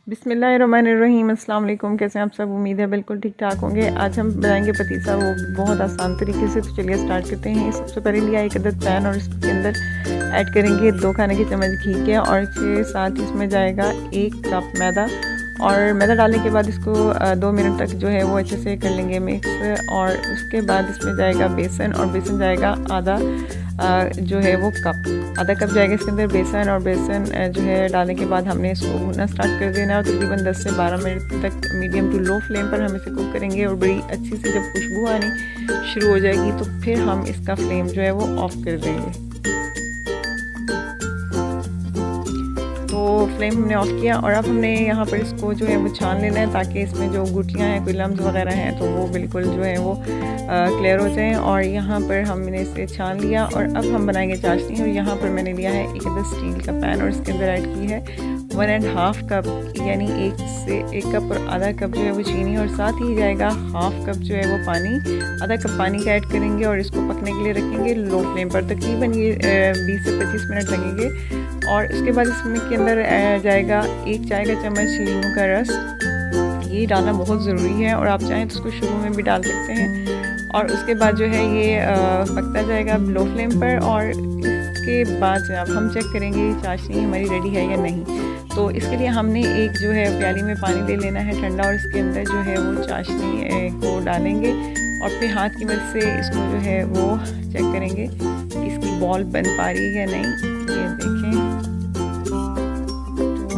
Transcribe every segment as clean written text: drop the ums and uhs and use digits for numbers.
बिस्मिल्लाहिर्रहमानिर्रहीम। अस्सलाम वालेकुम। कैसे हैं आप सब? उम्मीद है बिल्कुल ठीक ठाक होंगे। आज हम बनाएंगे पतीसा, वो बहुत आसान तरीके से। तो चलिए स्टार्ट करते हैं। सबसे पहले लिया एक अदद पैन और इसके अंदर ऐड करेंगे 2 खाने के चम्मच घी के, और इसके साथ ही इसमें जाएगा 1 कप मैदा। और मैदा डालने के बाद इसको 2 मिनट तक जो है वो अच्छे से कर लेंगे मिक्स। और उसके बाद इसमें जाएगा बेसन, और बेसन जाएगा आधा जो है वो आधा कप जाएगा इसके अंदर बेसन। और बेसन जो है डालने के बाद हमने इसको भूनना स्टार्ट कर देना है, और तकरीबन 10 से 12 मिनट तक मीडियम टू लो फ्लेम पर हम इसे कुक करेंगे। और बड़ी अच्छी सी जब खुशबू आनी शुरू हो जाएगी तो फिर हम इसका फ्लेम जो है वो ऑफ कर देंगे। तो फ्लेम हमने ऑफ किया, और अब हमने यहाँ पर इसको जो है वो छान लेना है, ताकि इसमें जो गुठलियाँ हैं, कोई लम्स वगैरह हैं, तो वो बिल्कुल जो है वो क्लियर हो जाएं। और यहाँ पर हमने इसे छान लिया, और अब हम बनाएंगे चाशनी। और यहाँ पर मैंने लिया है एक अदद स्टील का पैन, और इसके अंदर ऐड की है 1.5 कप, यानी 1 कप और आधा कप जो है वो चीनी, और साथ ही जाएगा 1/2 कप जो है वो पानी। आधा कप पानी का ऐड करेंगे और इसको पकने के लिए रखेंगे लो फ्लेम पर। तकरीबन ये 20 से 25 मिनट लगेंगे। और उसके बाद इसमें के अंदर जाएगा 1 चाय का चम्मच नींबू का रस। ये डालना बहुत ज़रूरी है, और आप चाहें तो उसको शुरू में भी डाल सकते हैं। और उसके बाद जो है ये पकता जाएगा लो फ्लेम पर। और इसके बाद जब हम चेक करेंगे चाशनी हमारी रेडी है या नहीं, तो इसके लिए हमने एक जो है प्याली में पानी ले लेना है ठंडा, और इसके अंदर जो है वो चाशनी को डालेंगे, और फिर हाथ की मदद से इसको जो है वो चेक करेंगे कि इसकी बॉल बन पा रही है या नहीं। ये देखें, तो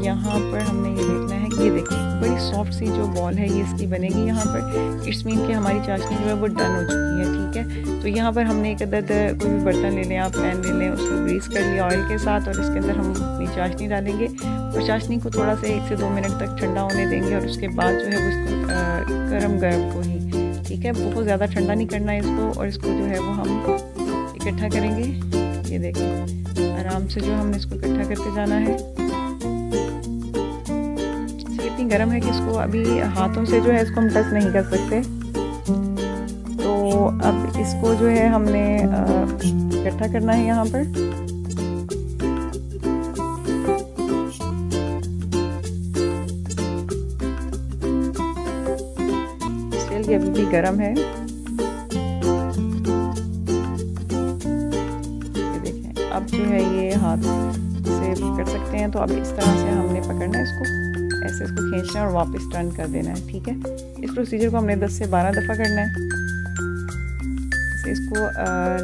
यहाँ पर हमने ये देखना है कि ये देखें बड़ी सॉफ्ट सी जो बॉल है ये इसकी बनेगी। यहाँ पर इट्स मीन कि हमारी चाशनी जो है वो डन हो चुकी है। ठीक है, तो यहाँ पर हमने एक अदद कोई भी बर्तन ले लें, आप पैन ले लें, उसको ग्रीस कर लिया ऑयल के साथ, और इसके अंदर हम अपनी चाशनी डालेंगे, और चाशनी को थोड़ा सा 1 से 2 मिनट तक ठंडा होने देंगे। और उसके बाद जो है वो इसको गरम को ही, ठीक है, बहुत ज़्यादा ठंडा नहीं करना है इसको। और इसको जो है वो हम इकट्ठा करेंगे। ये देखिए आराम से जो हमने इसको इकट्ठा करते जाना है। इतनी गर्म है कि इसको अभी हाथों से जो है इसको हम टच नहीं कर सकते। तो अब इसको जो है हमने इकट्ठा करना है यहाँ पर। ये अभी भी गर्म है। ये देखें, अब जो है ये हाथ से कर सकते हैं। तो अब इस तरह से हमने पकड़ना है इसको, ऐसे इसको खींचना है और वापस टर्न कर देना है। ठीक है, इस प्रोसीजर को हमने 10 से 12 दफ़ा करना है। ऐसे इसको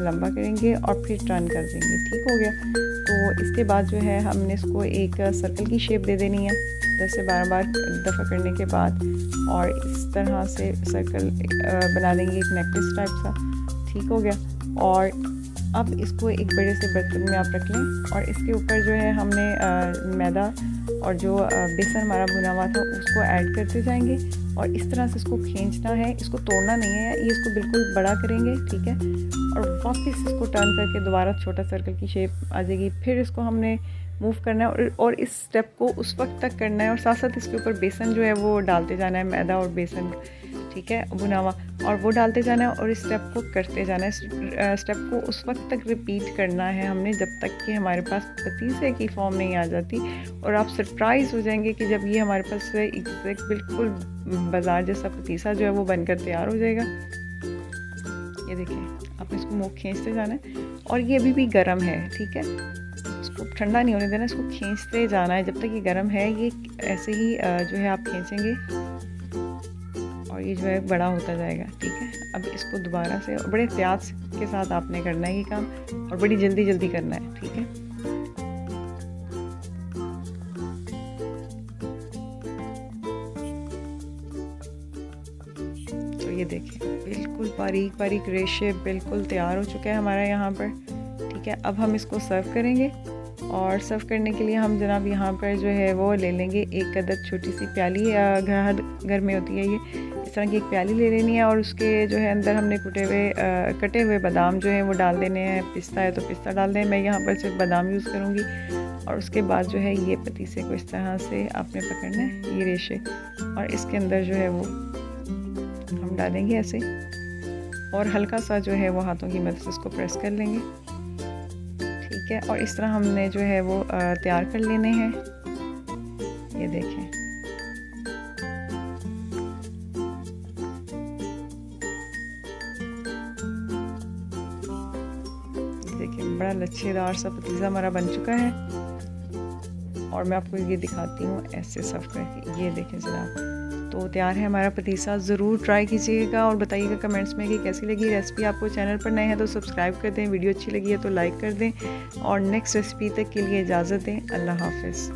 लंबा करेंगे और फिर टर्न कर देंगे। ठीक हो गया। तो इसके बाद जो है हमने इसको एक सर्कल की शेप दे देनी है 10 से 12 बार दफ़ा करने के बाद, और इस तरह से सर्कल बना देंगे, एक नेकलेस टाइप सा। ठीक हो गया। और अब इसको एक बड़े से बर्तन में आप रख लें, और इसके ऊपर जो है हमने मैदा और जो बेसन हमारा भुना हुआ था उसको ऐड करते जाएंगे, और इस तरह से इसको खींचना है, इसको तोड़ना नहीं है, ये इसको बिल्कुल बड़ा करेंगे। ठीक है, और वापस इसको टर्न करके दोबारा छोटा सर्कल की शेप आ जाएगी। फिर इसको हमने मूव करना है, और इस स्टेप को उस वक्त तक करना है, और साथ साथ इसके ऊपर बेसन जो है वो डालते जाना है, मैदा और बेसन, ठीक है, भुना हुआ, और वो डालते जाना है, और इस स्टेप को करते जाना है। स्टेप को उस वक्त तक रिपीट करना है हमने जब तक कि हमारे पास पतीसे की फॉर्म नहीं आ जाती। और आप सरप्राइज़ हो जाएंगे कि जब ये हमारे पास एग्जैक्ट बिल्कुल बाजार जैसा पतीसा जो है वो बनकर तैयार हो जाएगा। ये देखें, आपने इसको मुँह खींचते जाना है, और ये अभी भी गर्म है। ठीक है, इसको ठंडा नहीं होने देना, इसको खींचते जाना है जब तक ये गर्म है। ये ऐसे ही जो है आप खींचेंगे, और ये जो है बड़ा होता जाएगा। ठीक है, अब इसको दोबारा से बड़े एहतियात के साथ आपने करना है ये काम, और बड़ी जल्दी जल्दी करना है। ठीक है, तो ये देखिए बिल्कुल बारीक बारीक रेशे बिल्कुल तैयार हो चुका है हमारा यहाँ पर। ठीक है, अब हम इसको सर्व करेंगे, और सर्व करने के लिए हम जनाब यहाँ पर जो है वो ले लेंगे एक अदद छोटी सी प्याली, घर में होती है ये, इस तरह की एक प्याली ले लेनी है, और उसके जो है अंदर हमने कटे हुए बादाम जो है वो डाल देने हैं। पिस्ता है तो पिस्ता डाल दें, मैं यहाँ पर सिर्फ बादाम यूज़ करूँगी। और उसके बाद जो है ये पतीसे को इस तरह से आपने पकड़ना है, ये रेशे, और इसके अंदर जो है वो हम डालेंगे ऐसे, और हल्का सा जो है वो हाथों की मदद से इसको प्रेस कर लेंगे। ठीक है, और इस तरह हमने जो है वो तैयार कर लेने हैं। ये देखें, बड़ा लच्छेदार सा पतीसा हमारा बन चुका है। और मैं आपको ये दिखाती हूँ ऐसे सर्व करके। ये देखें जनाब, तो तैयार है हमारा पतीसा। ज़रूर ट्राई कीजिएगा और बताइएगा कमेंट्स में कि कैसी लगी रेसिपी। आपको चैनल पर नए हैं तो सब्सक्राइब कर दें, वीडियो अच्छी लगी है तो लाइक कर दें, और नेक्स्ट रेसिपी तक के लिए इजाज़त दें। अल्लाह हाफ़िज़।